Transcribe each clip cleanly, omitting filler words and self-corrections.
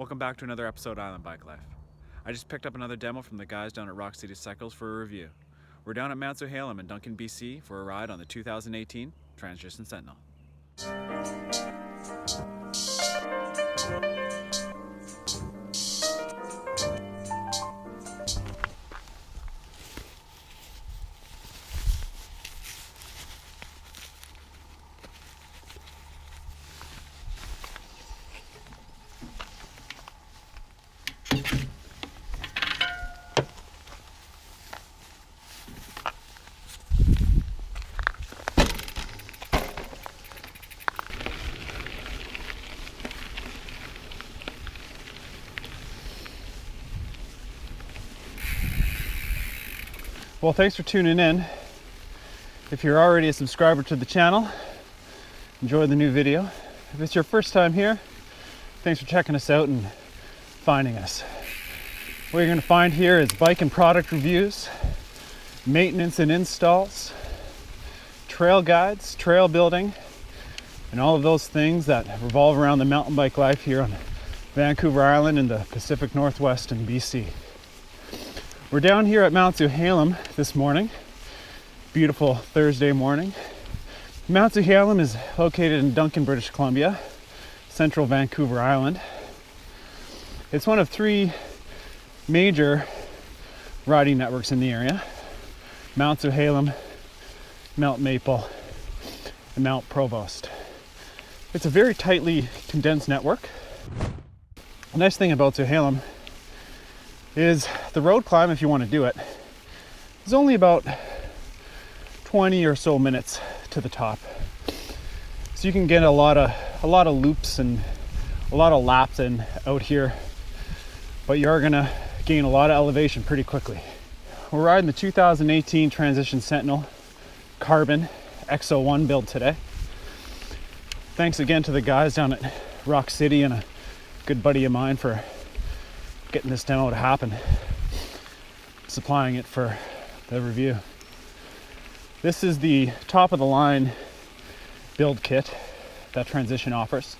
Welcome back to another episode of Island Bike Life. I just picked up another demo from the guys down at Rock City Cycles for a review. We're down at Mount Socialize in Duncan, BC for a ride on the 2018 Transition Sentinel. Well, thanks for tuning in. If you're already a subscriber to the channel, enjoy the new video. If it's your first time here, thanks for checking us out and finding us. What you're going to find here is bike and product reviews, maintenance and installs, trail guides, trail building, and all of those things that revolve around the mountain bike life here on Vancouver Island in the Pacific Northwest in BC. We're down here at Mount Socialize this morning. Beautiful Thursday morning. Mount Socialize is located in Duncan, British Columbia, central Vancouver Island. It's one of three major riding networks in the area: Mount Socialize, Mount Maple, and Mount Provost. It's a very tightly condensed network. The nice thing about Socialize is the road climb, if you want to do it, is only about 20 or so minutes to the top. So you can get a lot of loops and a lot of laps in out here, but you are gonna gain a lot of elevation pretty quickly. We're riding the 2018 Transition Sentinel Carbon X01 build today. Thanks again to the guys down at Rock City and a good buddy of mine for getting this demo to happen, supplying it for the review. This is the top of the line build kit that Transition offers.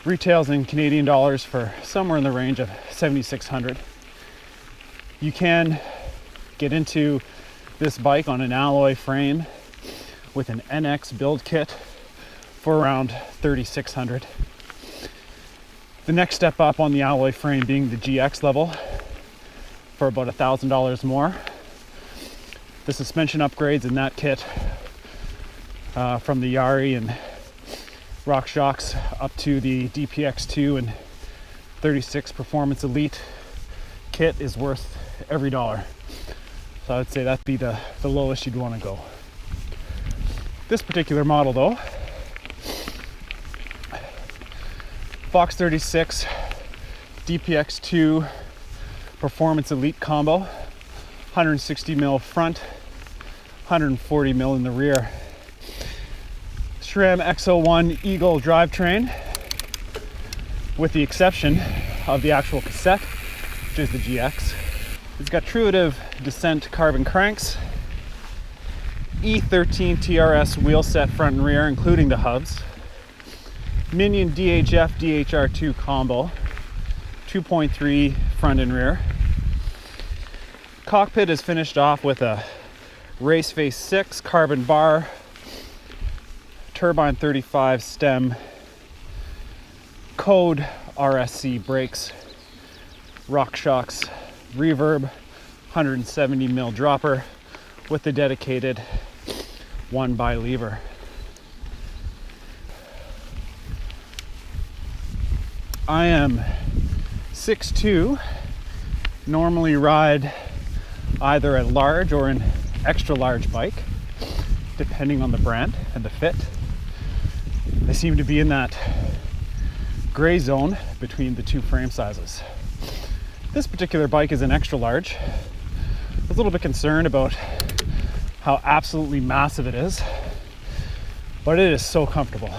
Retails in Canadian dollars for somewhere in the range of $7,600. You can get into this bike on an alloy frame with an NX build kit for around $3,600. The next step up on the alloy frame being the GX level for about $1,000 more. The suspension upgrades in that kit from the Yari and RockShox up to the DPX2 and 36 Performance Elite kit is worth every dollar. So I would say that'd be the lowest you'd want to go. This particular model though, Fox 36 DPX2 Performance Elite combo, 160 mil front, 140 mil in the rear. SRAM X01 Eagle drivetrain, with the exception of the actual cassette, which is the GX. It's got Truitive Descent carbon cranks, E13 TRS wheel set front and rear, including the hubs. Minion DHF DHR2 combo, 2.3 front and rear. Cockpit is finished off with a Race Face 6 carbon bar, Turbine 35 stem, Code RSC brakes, RockShox reverb, 170 mil dropper with the dedicated 1x lever. I am 6'2", normally ride either a large or an extra large bike, depending on the brand and the fit. They seem to be in that gray zone between the two frame sizes. This particular bike is an extra large. I was a little bit concerned about how absolutely massive it is, but it is so comfortable.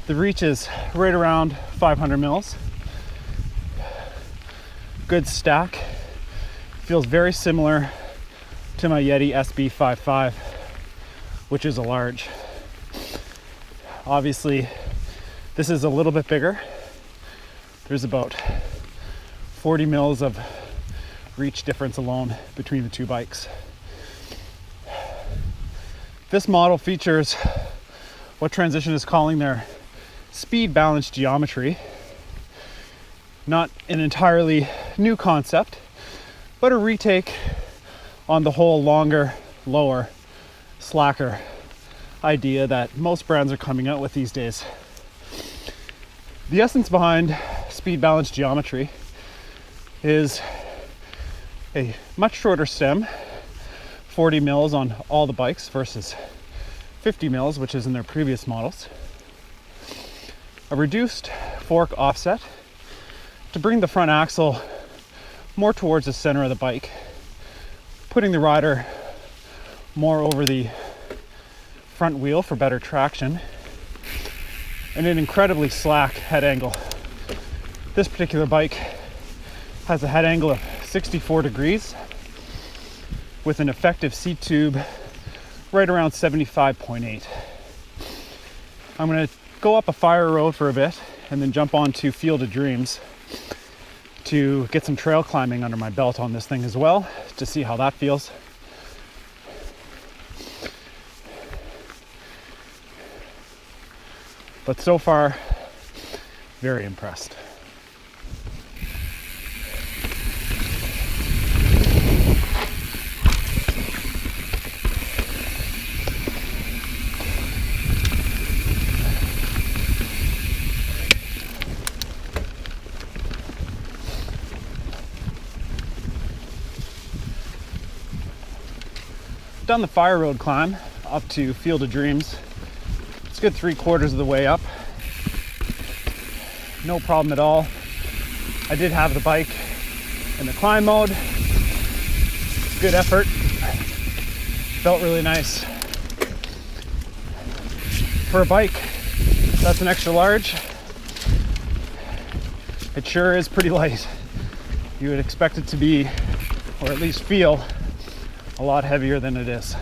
The reach is right around 500 mils. Good stack. Feels very similar to my Yeti SB55, which is a large. Obviously, This is a little bit bigger. There's about 40 mils of reach difference alone between the two bikes. This model features what Transition is calling their speed balance geometry. Not an entirely new concept, but a retake on the whole longer, lower, slacker idea that most brands are coming out with these days. The essence behind speed balance geometry is a much shorter stem, 40 mils on all the bikes versus 50 mils, which is in their previous models. A reduced fork offset to bring the front axle more towards the center of the bike, putting the rider more over the front wheel for better traction, and an incredibly slack head angle. This particular bike has a head angle of 64 degrees with an effective seat tube right around 75.8. I'm going to go up a fire road for a bit and then jump onto Field of Dreams to get some trail climbing under my belt on this thing as well, to see how that feels. But so far, very impressed. Done the fire road climb up to Field of Dreams. It's a good 3/4 of the way up. No problem at all. I did have the bike in the climb mode. Good effort. Felt really nice. For a bike that's an extra large, it sure is pretty light. You would expect it to be, or at least feel, a lot heavier than it is.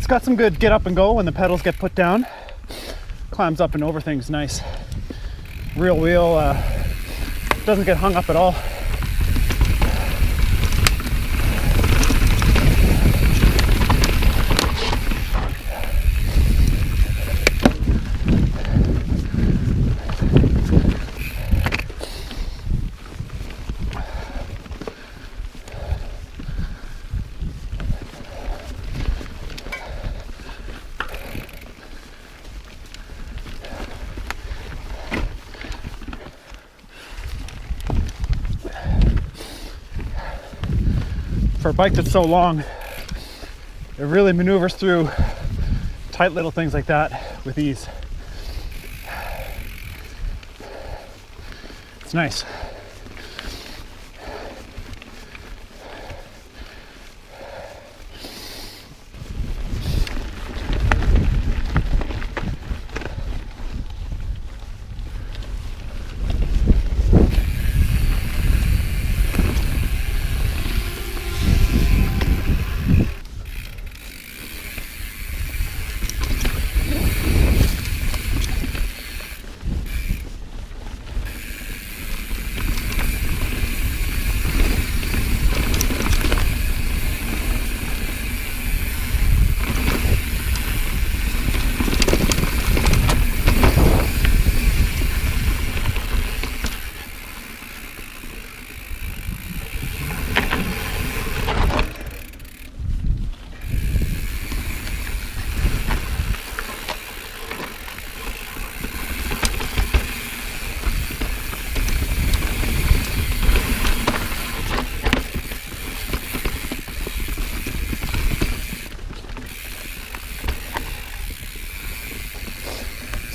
Got some good get up and go when the pedals get put down. Climbs up and over things nice. Real wheel doesn't get hung up at all. For a bike that's so long, it really maneuvers through tight little things like that with ease. It's nice.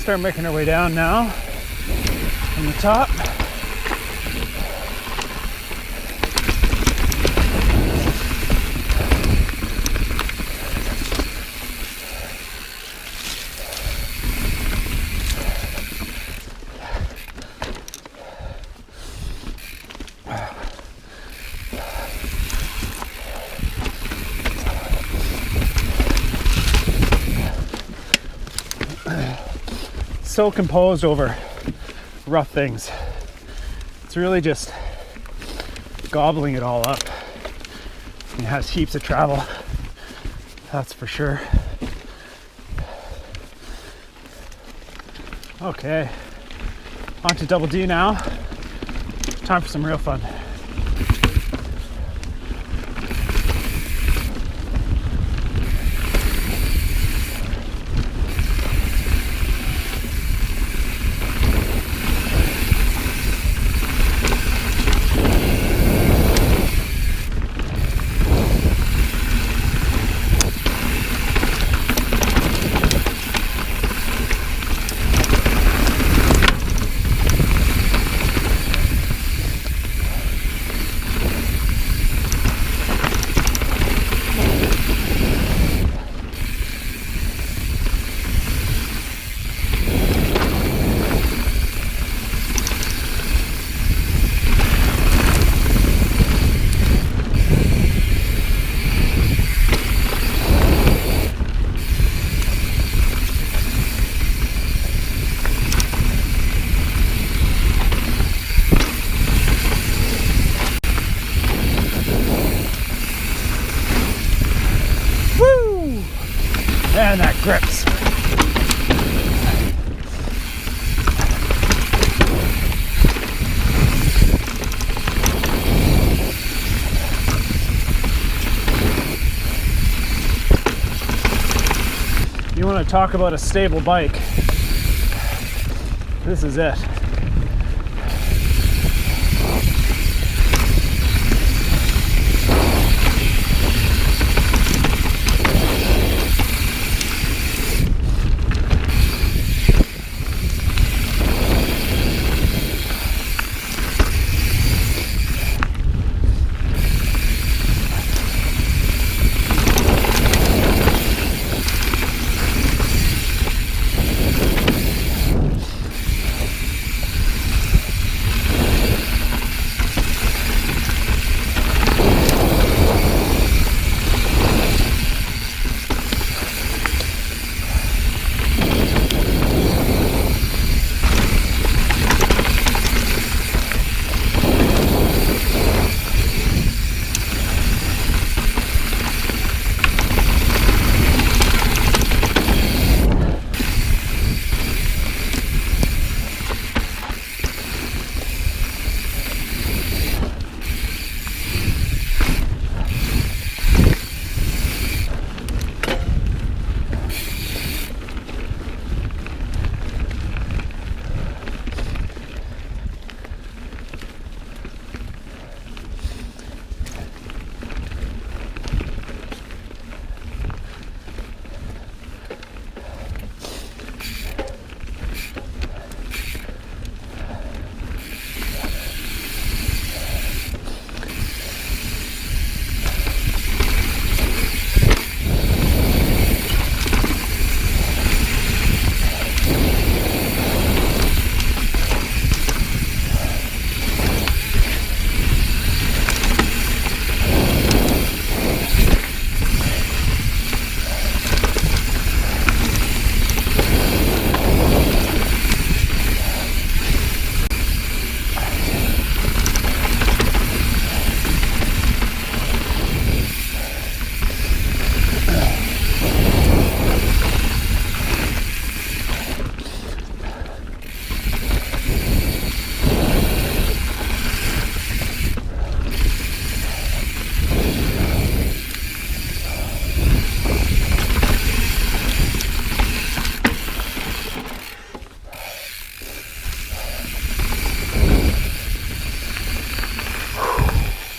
Start making our way down now from the top. so composed over rough things. It's really just gobbling it all up. It has heaps of travel, that's for sure. Okay, on to Double D now. Time for some real fun. And that grips. You want to talk about a stable bike? This is it.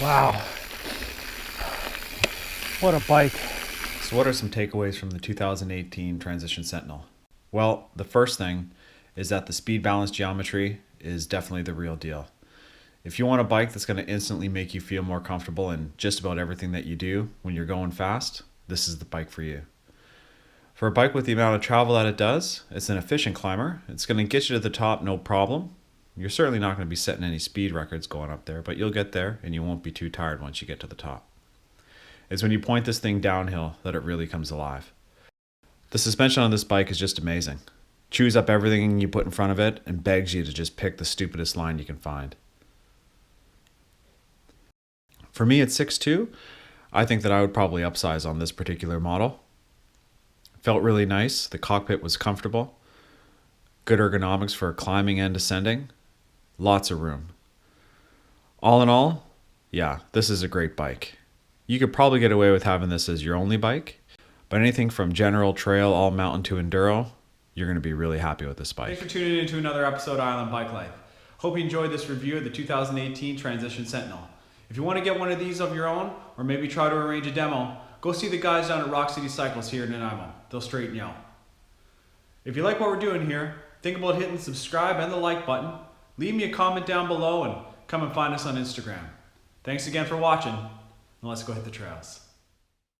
Wow. What a bike. So what are some takeaways from the 2018 Transition Sentinel? Well, the first thing is that the speed balance geometry is definitely the real deal. If you want a bike that's going to instantly make you feel more comfortable in just about everything that you do when you're going fast, this is the bike for you. For a bike with the amount of travel that it does, it's an efficient climber. It's going to get you to the top, no problem. You're certainly not going to be setting any speed records going up there, but you'll get there and you won't be too tired once you get to the top. It's when you point this thing downhill that it really comes alive. The suspension on this bike is just amazing. chews up everything you put in front of it, and begs you to just pick the stupidest line you can find. For me at 6'2", I think that I would probably upsize on this particular model. Felt really nice. The cockpit was comfortable. Good ergonomics for climbing and descending. Lots of room. All in all, yeah, this is a great bike. You could probably get away with having this as your only bike, but anything from general trail, all mountain to enduro, you're going to be really happy with this bike. Thanks for tuning in to another episode of Island Bike Life. Hope you enjoyed this review of the 2018 Transition Sentinel. If you want to get one of these of your own, or maybe try to arrange a demo, go see the guys down at Rock City Cycles here in Nanaimo. They'll straighten you out. If you like what we're doing here, think about hitting the subscribe and the like button. Leave me a comment down below and come and find us on Instagram. Thanks again for watching, and let's go hit the trails.